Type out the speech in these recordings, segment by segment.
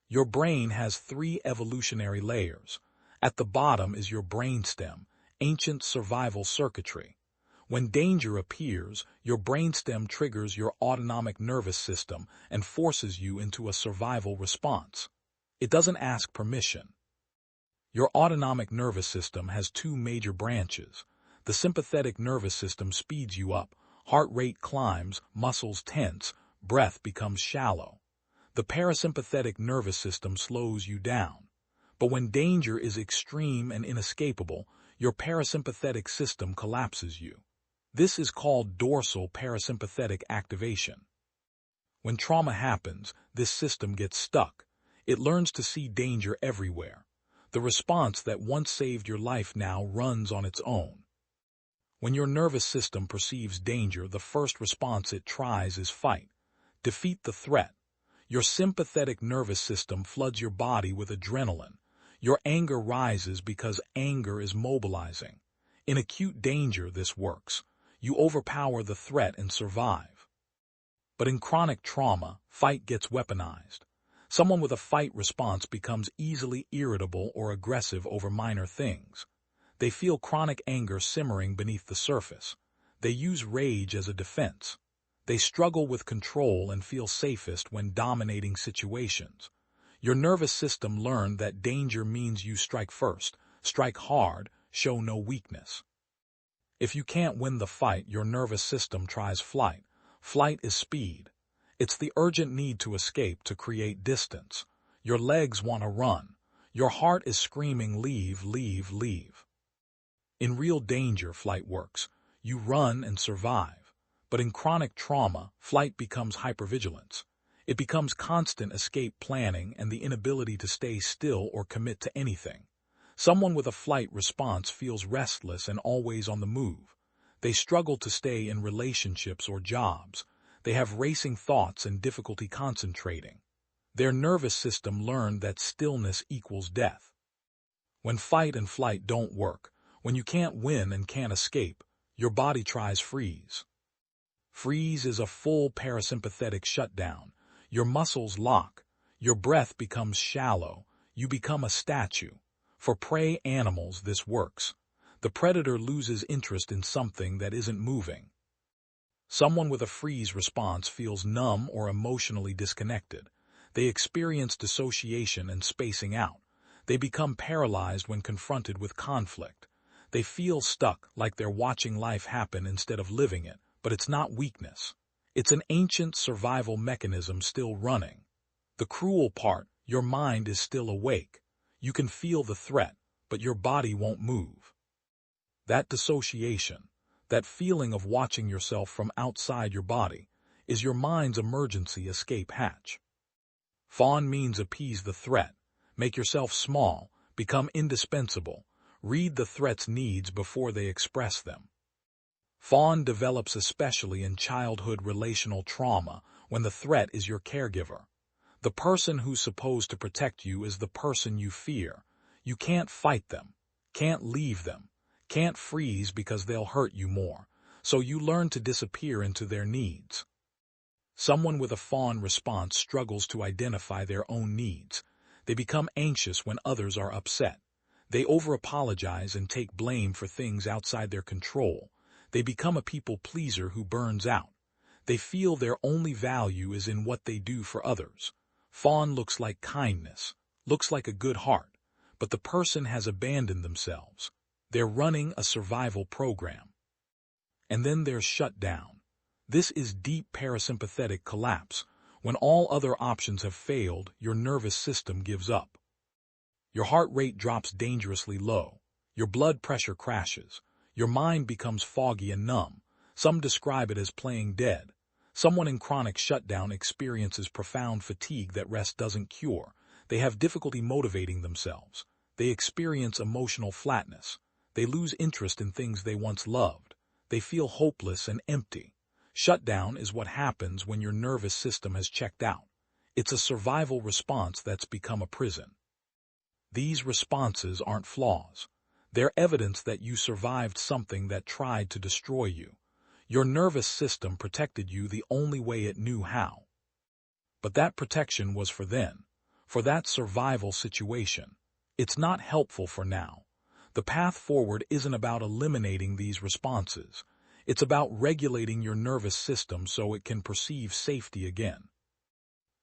Your brain has three evolutionary layers. At the bottom is your brainstem, ancient survival circuitry. When danger appears, your brainstem triggers your autonomic nervous system and forces you into a survival response. It doesn't ask permission. Your autonomic nervous system has two major branches. The sympathetic nervous system speeds you up, heart rate climbs, muscles tense, breath becomes shallow. The parasympathetic nervous system slows you down. But when danger is extreme and inescapable, your parasympathetic system collapses you. This is called dorsal parasympathetic activation. When trauma happens, this system gets stuck. It learns to see danger everywhere. The response that once saved your life now runs on its own. When your nervous system perceives danger, the first response it tries is fight. Defeat the threat. Your sympathetic nervous system floods your body with adrenaline. Your anger rises because anger is mobilizing. In acute danger, this works. You overpower the threat and survive. But in chronic trauma, fight gets weaponized. Someone with a fight response becomes easily irritable or aggressive over minor things. They feel chronic anger simmering beneath the surface. They use rage as a defense. They struggle with control and feel safest when dominating situations. Your nervous system learned that danger means you strike first, strike hard, show no weakness. If you can't win the fight, your nervous system tries flight. Flight is speed. It's the urgent need to escape, to create distance. Your legs want to run. Your heart is screaming, leave, leave, leave. In real danger, flight works. You run and survive. But in chronic trauma, flight becomes hypervigilance. It becomes constant escape planning and the inability to stay still or commit to anything. Someone with a flight response feels restless and always on the move. They struggle to stay in relationships or jobs. They have racing thoughts and difficulty concentrating. Their nervous system learned that stillness equals death. When fight and flight don't work, when you can't win and can't escape, your body tries freeze. Freeze is a full parasympathetic shutdown. Your muscles lock. Your breath becomes shallow. You become a statue. For prey animals, this works. The predator loses interest in something that isn't moving. Someone with a freeze response feels numb or emotionally disconnected. They experience dissociation and spacing out. They become paralyzed when confronted with conflict. They feel stuck, like they're watching life happen instead of living it, but it's not weakness. It's an ancient survival mechanism still running. The cruel part, your mind is still awake. You can feel the threat, but your body won't move. That dissociation, that feeling of watching yourself from outside your body, is your mind's emergency escape hatch. FAWN means appease the threat, make yourself small, become indispensable, read the threat's needs before they express them. FAWN develops especially in childhood relational trauma when the threat is your caregiver. The person who's supposed to protect you is the person you fear. You can't fight them, can't leave them, can't freeze because they'll hurt you more, so you learn to disappear into their needs. Someone with a FAWN response struggles to identify their own needs. They become anxious when others are upset. They over-apologize and take blame for things outside their control. They become a people pleaser who burns out. They feel their only value is in what they do for others. FAWN looks like kindness, looks like a good heart, but the person has abandoned themselves. They're running a survival program. And then there's SHUTDOWN. This is deep parasympathetic collapse. When all other options have failed, your nervous system gives up. Your heart rate drops dangerously low. Your blood pressure crashes. Your mind becomes foggy and numb. Some describe it as playing dead. Someone in chronic shutdown experiences profound fatigue that rest doesn't cure. They have difficulty motivating themselves. They experience emotional flatness. They lose interest in things they once loved. They feel hopeless and empty. Shutdown is what happens when your nervous system has checked out. It's a survival response that's become a prison. These responses aren't flaws. They're evidence that you survived something that tried to destroy you. Your nervous system protected you the only way it knew how. But that protection was for then. for that survival situation. It's not helpful for now. The path forward isn't about eliminating these responses. It's about regulating your nervous system so it can perceive safety again.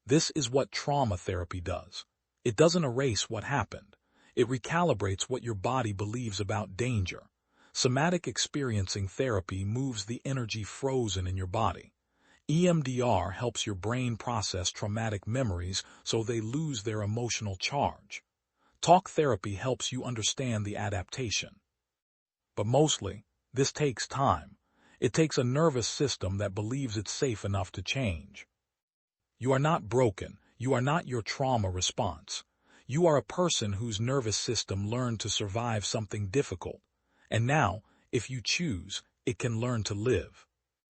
This is what trauma therapy does. It doesn't erase what happened. It recalibrates what your body believes about danger. Somatic experiencing therapy moves the energy frozen in your body. EMDR helps your brain process traumatic memories so they lose their emotional charge. Talk therapy helps you understand the adaptation. But mostly, this takes time. It takes a nervous system that believes it's safe enough to change. You are not broken. You are not your trauma response. You are a person whose nervous system learned to survive something difficult. And now, if you choose, it can learn to live.